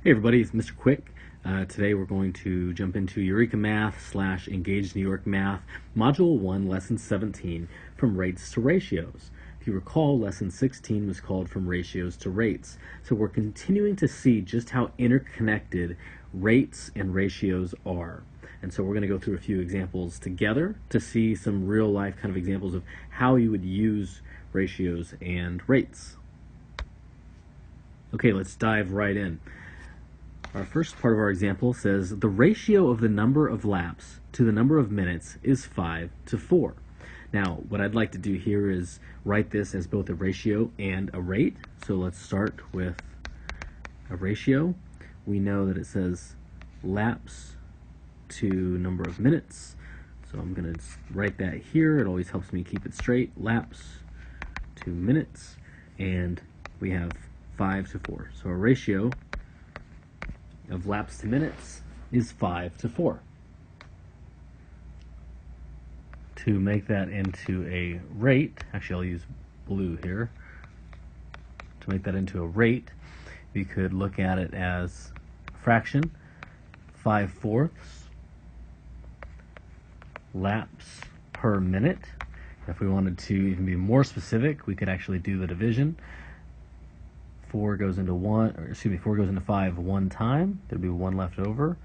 Hey everybody, it's Mr. Quick. Today we're going to jump into Eureka Math / Engage New York Math, Module 1, Lesson 17, From Rates to Ratios. If you recall, Lesson 16 was called From Ratios to Rates. So we're continuing to see just how interconnected rates and ratios are. And so we're going to go through a few examples together to see some real life kind of examples of how you would use ratios and rates. Okay, let's dive right in. Our first part of our example says the ratio of the number of laps to the number of minutes is 5:4. Now, what I'd like to do here is write this as both a ratio and a rate. So let's start with a ratio. We know that it says laps to number of minutes. So I'm going to write that here. It always helps me keep it straight. Laps to minutes. And we have 5:4. So a ratio of laps to minutes is 5:4. To make that into a rate, actually I'll use blue here. To make that into a rate, we could look at it as a fraction, 5/4 laps per minute. If we wanted to even be more specific, we could actually do the division. 4 goes into 5 one time. There'd be 1 left over.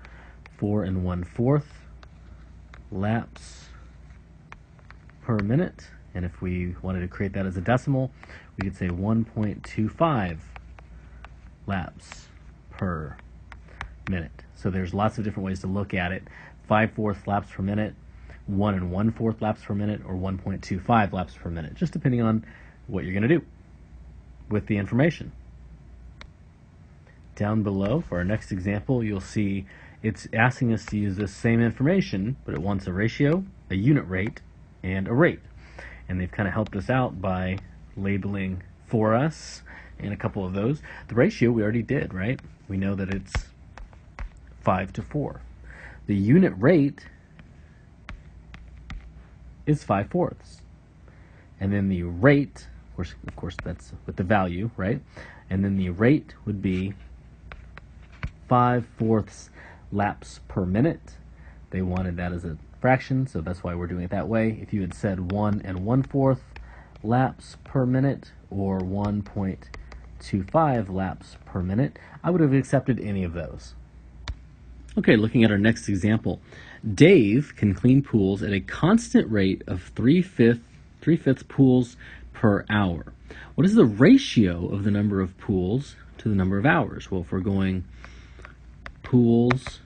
4 1/4 laps per minute. And if we wanted to create that as a decimal, we could say 1.25 laps per minute. So there's lots of different ways to look at it. 5/4 laps per minute, 1 1/4 laps per minute, or 1.25 laps per minute, just depending on what you're going to do with the information. Down below, for our next example, you'll see it's asking us to use this same information, but it wants a ratio, a unit rate, and a rate. And they've kind of helped us out by labeling for us in a couple of those. The ratio we already did, right? We know that it's 5:4. The unit rate is 5/4. And then the rate, of course that's with the value, right? And then the rate would be 5/4 laps per minute. They wanted that as a fraction, so that's why we're doing it that way. If you had said 1 1/4 laps per minute or 1.25 laps per minute, I would have accepted any of those. Okay, looking at our next example. Dave can clean pools at a constant rate of 3/5 pools per hour. What is the ratio of the number of pools to the number of hours? Well, if we're going pools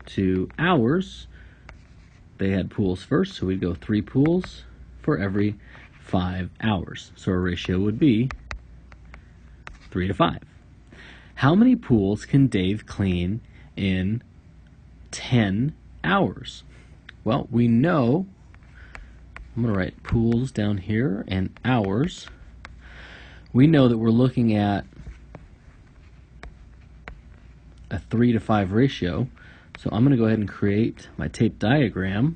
to hours, they had pools first, so we'd go 3 pools for every 5 hours. So our ratio would be 3:5. How many pools can Dave clean in 10 hours? Well, we know, I'm going to write pools down here and hours. We know that we're looking at a 3:5 ratio. So I'm going to go ahead and create my tape diagram.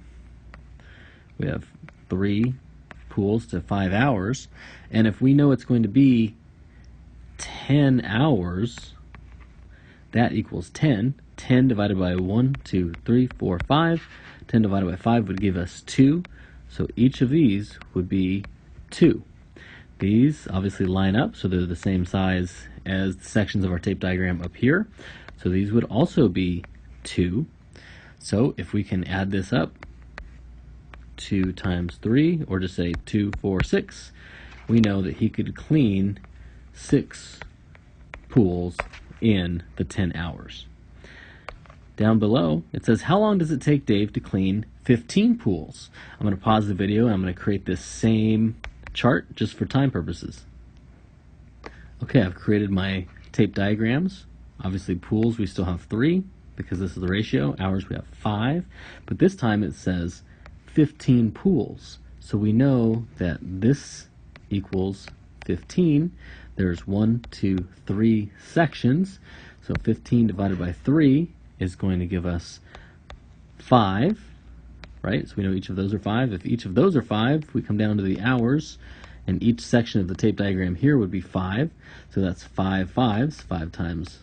We have 3 pools to 5 hours. And if we know it's going to be 10 hours, that equals 10. 10 divided by 1, 2, 3, 4, 5. 10 divided by 5 would give us 2. So each of these would be 2. These obviously line up, so they're the same size as the sections of our tape diagram up here. So these would also be 2. So if we can add this up, 2 times 3, or just say 2, 4, 6, we know that he could clean 6 pools in the 10 hours. Down below, it says, how long does it take Dave to clean 15 pools? I'm going to pause the video and I'm going to create this same chart just for time purposes. Okay, I've created my tape diagrams. Obviously pools, we still have 3 because this is the ratio. Hours, we have 5. But this time it says 15 pools. So we know that this equals 15. There's 1, 2, 3 sections. So 15 divided by 3 is going to give us 5, right? So we know each of those are 5. If each of those are 5, we come down to the hours, and each section of the tape diagram here would be 5. So that's 5 5s. 5 times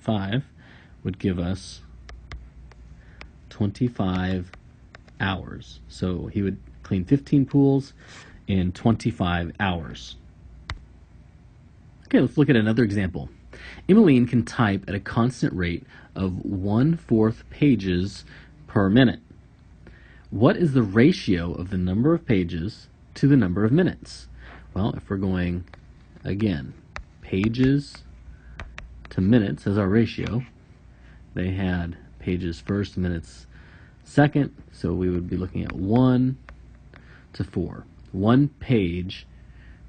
5 would give us 25 hours. So he would clean 15 pools in 25 hours. Okay, let's look at another example. Emmeline can type at a constant rate of 1/4 pages per minute. What is the ratio of the number of pages to the number of minutes? Well, if we're going, again, pages to minutes as our ratio, they had pages first, minutes second, so we would be looking at 1 to 4. 1 page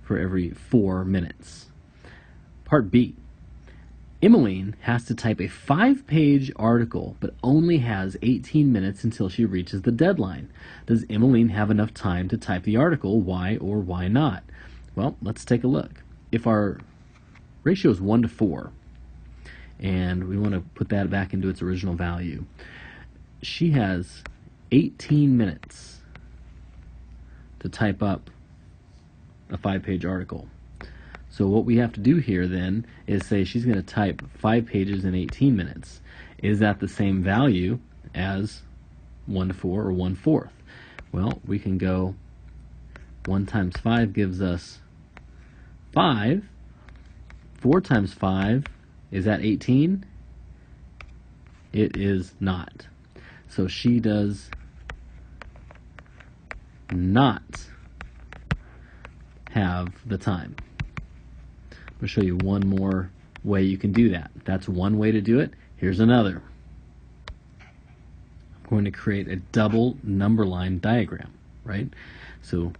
for every 4 minutes. Part B. Emmeline has to type a 5-page article, but only has 18 minutes until she reaches the deadline. Does Emmeline have enough time to type the article? Why or why not? Well, let's take a look. If our ratio is 1 to 4, and we want to put that back into its original value, she has 18 minutes to type up a 5-page article. So what we have to do here then is say she's going to type 5 pages in 18 minutes. Is that the same value as 1 to 4 or 1/4? Well, we can go 1 times 5 gives us 5. 4 times 5, is that 18? It is not. So she does not have the time. I'm going to show you one more way you can do that. That's one way to do it. Here's another. I'm going to create a double number line diagram, right? So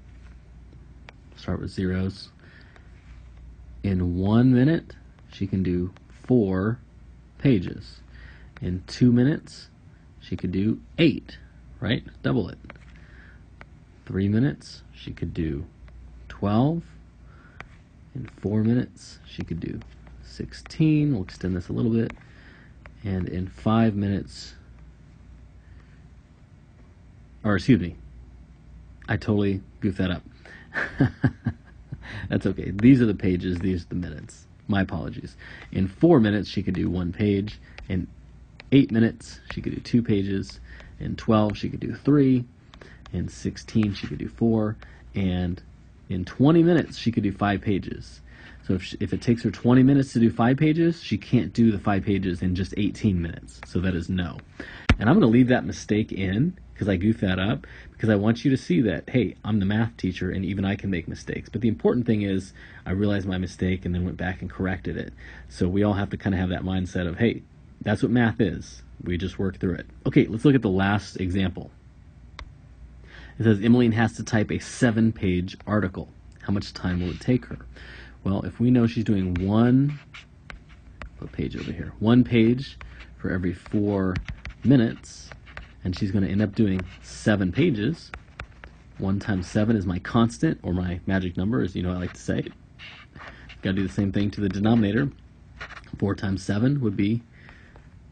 start with zeros. In 1 minute, she can do 4 pages. In 2 minutes, she could do 8, right? Double it. 3 minutes, she could do 12. In 4 minutes, she could do 16. We'll extend this a little bit. And in 5 minutes, or excuse me, I totally goofed that up. That's okay. These are the pages, these are the minutes. My apologies. In 4 minutes, she could do 1 page. In 8 minutes, she could do 2 pages. In 12, she could do 3. In 16, she could do 4. And in 20 minutes, she could do 5 pages. So if it takes her 20 minutes to do 5 pages, she can't do the 5 pages in just 18 minutes. So that is no. And I'm going to leave that mistake in because I goofed that up, because I want you to see that, hey, I'm the math teacher and even I can make mistakes. But the important thing is I realized my mistake and then went back and corrected it. So we all have to kind of have that mindset of, hey, that's what math is. We just work through it. Okay, let's look at the last example. It says Emmeline has to type a 7-page article. How much time will it take her? Well, if we know she's doing 1 page over here, 1 page for every 4 minutes, and she's going to end up doing 7 pages. 1 times 7 is my constant, or my magic number, as you know I like to say. Got to do the same thing to the denominator. 4 times 7 would be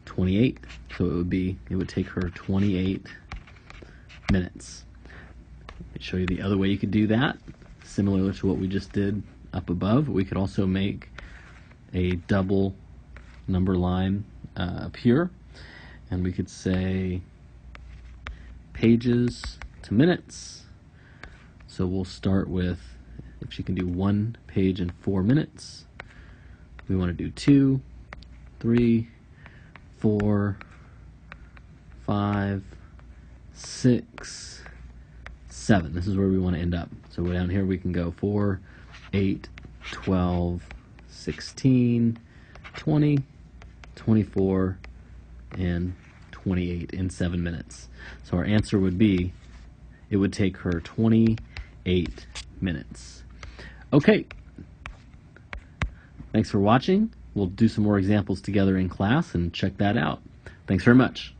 28. So it would take her 28 minutes. Let me show you the other way you could do that. Similar to what we just did up above, we could also make a double number line up here, and we could say pages to minutes. So we'll start with, if she can do 1 page in 4 minutes, we want to do 2, 3, 4, 5, 6, 7. This is where we want to end up. So down here we can go 4, 8, 12, 16, 20, 24, and 28 in 7 minutes. So our answer would be, it would take her 28 minutes. Okay. Thanks for watching. We'll do some more examples together in class and check that out. Thanks very much.